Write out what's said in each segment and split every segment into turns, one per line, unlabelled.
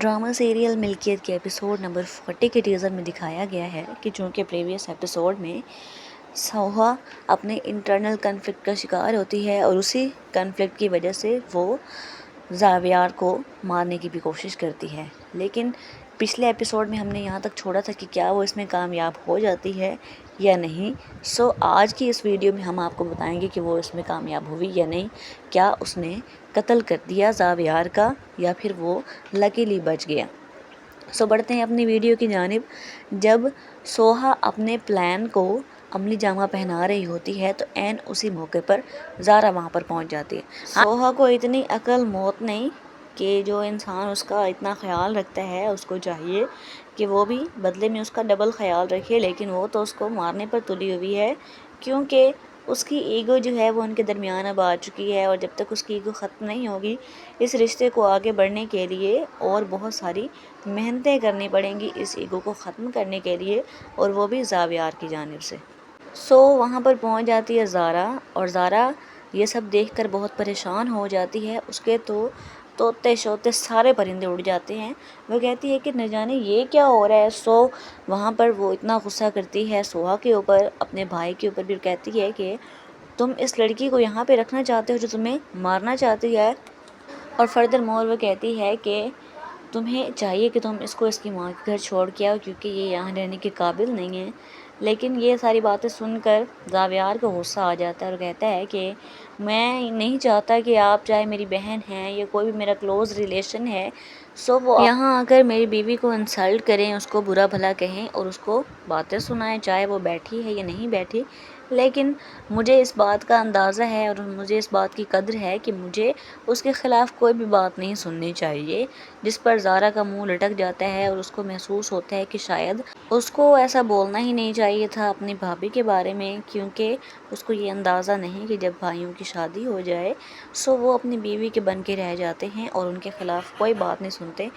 Drama serial मिल्कियत के episode number 40 के teaser में दिखाया गया है कि चूँकि प्रीवियस एपिसोड में सोहा अपने इंटरनल कन्फ्लिक्ट का शिकार होती है और उसी कन्फ्लिक्ट की वजह से वो ज़ावियार को मारने की भी कोशिश करती है, लेकिन पिछले एपिसोड में हमने यहाँ तक छोड़ा था कि क्या वो इसमें कामयाब हो जाती है या नहीं। सो आज की इस वीडियो में हम आपको बताएंगे कि वो इसमें कामयाब हुई या नहीं, क्या उसने कत्ल कर दिया ज़ावियार का या फिर वो लकीली बच गया। सो बढ़ते हैं अपनी वीडियो की जानिब। जब सोहा अपने प्लान को अमली जामा पहना रही होती है तो ऐन उसी मौके पर ज़ारा वहाँ पर पहुँच जाती है। सोहा को इतनी अकल मौत नहीं कि जो इंसान उसका इतना ख्याल रखता है उसको चाहिए कि वो भी बदले में उसका डबल ख्याल रखे, लेकिन वो तो उसको मारने पर तुली हुई है क्योंकि उसकी ईगो जो है वो उनके दरमियान अब आ चुकी है। और जब तक उसकी ईगो ख़त्म नहीं होगी इस रिश्ते को आगे बढ़ने के लिए और बहुत सारी मेहनतें करनी पड़ेंगी इस ईगो को ख़त्म करने के लिए, और वो भी ज़ावियार की जानिब से। सो वहाँ पर पहुँच जाती है ज़ारा, और ज़ारा ये सब देखकर बहुत परेशान हो जाती है। उसके तो तोते शोते सारे परिंदे उड़ जाते हैं। वो कहती है कि न जाने ये क्या हो रहा है। सो वहाँ पर वो इतना गुस्सा करती है सोहा के ऊपर, अपने भाई के ऊपर भी, कहती है कि तुम इस लड़की को यहाँ पे रखना चाहते हो जो तुम्हें मारना चाहती है। और फर्दर मोर वो कहती है कि तुम्हें चाहिए कि तुम इसको इसकी माँ के घर छोड़ के आओ क्योंकि ये यहाँ रहने के काबिल नहीं है। लेकिन ये सारी बातें सुनकर ज़ावियार को गुस्सा आ जाता है और कहता है कि मैं नहीं चाहता कि आप, चाहे मेरी बहन है या कोई भी मेरा क्लोज़ रिलेशन है, सो वो यहाँ आकर मेरी बीवी को इंसल्ट करें, उसको बुरा भला कहें और उसको बातें सुनाएं, चाहे वो बैठी है या नहीं बैठी। लेकिन मुझे इस बात का अंदाज़ा है और मुझे इस बात की कद्र है कि मुझे उसके ख़िलाफ़ कोई भी बात नहीं सुननी चाहिए। जिस पर ज़ारा का मुंह लटक जाता है और उसको महसूस होता है कि शायद उसको ऐसा बोलना ही नहीं चाहिए था अपनी भाभी के बारे में, क्योंकि उसको ये अंदाज़ा नहीं कि जब भाइयों की शादी हो जाए सो वो अपनी बीवी के बन के रह जाते हैं और उनके ख़िलाफ़ कोई बात नहीं सुनते,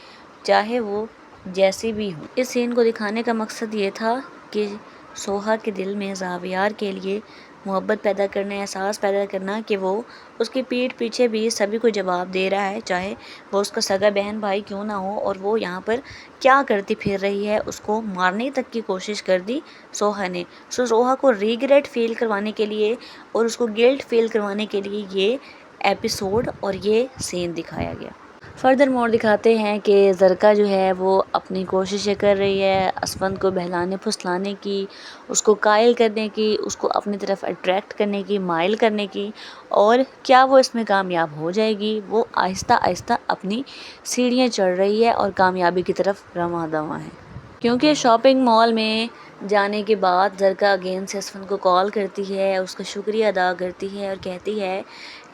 चाहे वो जैसी भी हो। इस सीन को दिखाने का मकसद ये था कि सोहा के दिल में ज़ावियार के लिए मोहब्बत पैदा करना, एहसास पैदा करना कि वो उसकी पीठ पीछे भी सभी को जवाब दे रहा है, चाहे वो उसका सगा बहन भाई क्यों ना हो। और वो यहाँ पर क्या करती फिर रही है, उसको मारने तक की कोशिश कर दी सोहा ने। सो सोहा को रिग्रेट फील करवाने के लिए और उसको गिल्ट फील करवाने के लिए ये एपिसोड और ये सीन दिखाया गया। फर्दर मोर दिखाते हैं कि ज़रका जो है वो अपनी कोशिशें कर रही है असफंद को बहलाने फुसलाने की, उसको कायल करने की, उसको अपनी तरफ अट्रैक्ट करने की, माइल करने की। और क्या वो इसमें कामयाब हो जाएगी? वो आहिस्ता आहिस्ता अपनी सीढ़ियाँ चढ़ रही है और कामयाबी की तरफ रवां दवां है, क्योंकि शॉपिंग मॉल में जाने के बाद ज़रका अगेन से असफंद को कॉल करती है, उसका शुक्रिया अदा करती है और कहती है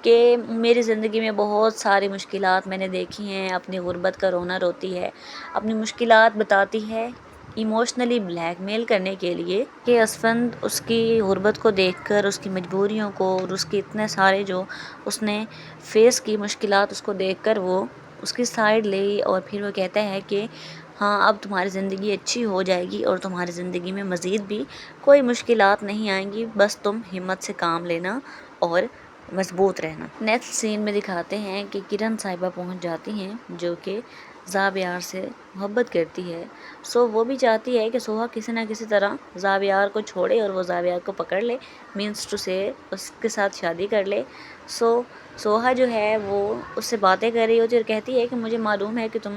कि मेरी ज़िंदगी में बहुत सारी मुश्किलात मैंने देखी हैं, अपनी गुर्बत का रोना रोती है, अपनी मुश्किलात बताती है इमोशनली ब्लैकमेल करने के लिए कि असफंद उसकी गुर्बत को देखकर, उसकी मजबूरियों को और उसके इतने सारे जो उसने फेस की मुश्किलात उसको देखकर वो उसकी साइड ली। और फिर वो कहता है कि हाँ, अब तुम्हारी ज़िंदगी अच्छी हो जाएगी और तुम्हारी ज़िंदगी में मज़ीद भी कोई मुश्किलात नहीं आएंगी, बस तुम हिम्मत से काम लेना और मजबूत रहना। नेक्स्ट सीन में दिखाते हैं कि किरण साहिबा पहुंच जाती हैं जो कि ज़ावियार से मोहब्बत करती है। सो वो भी चाहती है कि सोहा किसी ना किसी तरह ज़ावियार को छोड़े और वो ज़ावियार को पकड़ ले, मीन्स टू से उसके साथ शादी कर ले। सो सोहा जो है वो उससे बातें कर रही होती है और कहती है कि मुझे मालूम है कि तुम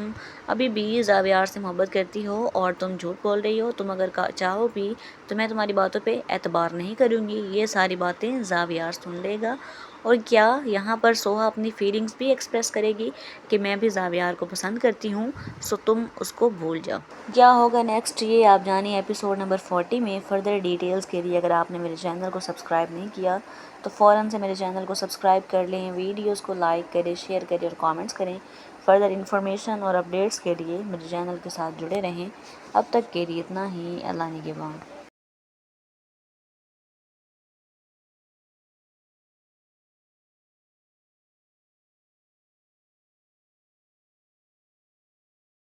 अभी भी ज़ावियार से मोहब्बत करती हो और तुम झूठ बोल रही हो, तुम अगर चाहो भी तो मैं तुम्हारी बातों पे एतबार नहीं करूँगी। ये सारी बातें ज़ावियार सुन लेगा और क्या यहाँ पर सोहा अपनी फीलिंग्स भी एक्सप्रेस करेगी कि मैं भी ज़ावियार को पसंद करती हूँ, सो तुम उसको भूल जाओ। क्या होगा नेक्स्ट ये आप जानिए एपिसोड नंबर 40 में। फर्दर डिटेल्स के लिए अगर आपने मेरे चैनल को सब्सक्राइब नहीं किया तो फ़ौरन से मेरे चैनल को सब्सक्राइब कर लें, वीडियोज़ को लाइक करें, शेयर करें और कॉमेंट्स करें। फर्दर इन्फॉर्मेशन और अपडेट्स के लिए मेरे चैनल के साथ जुड़े रहें। अब तक के लिए इतना ही। अल्लाह निगहबान।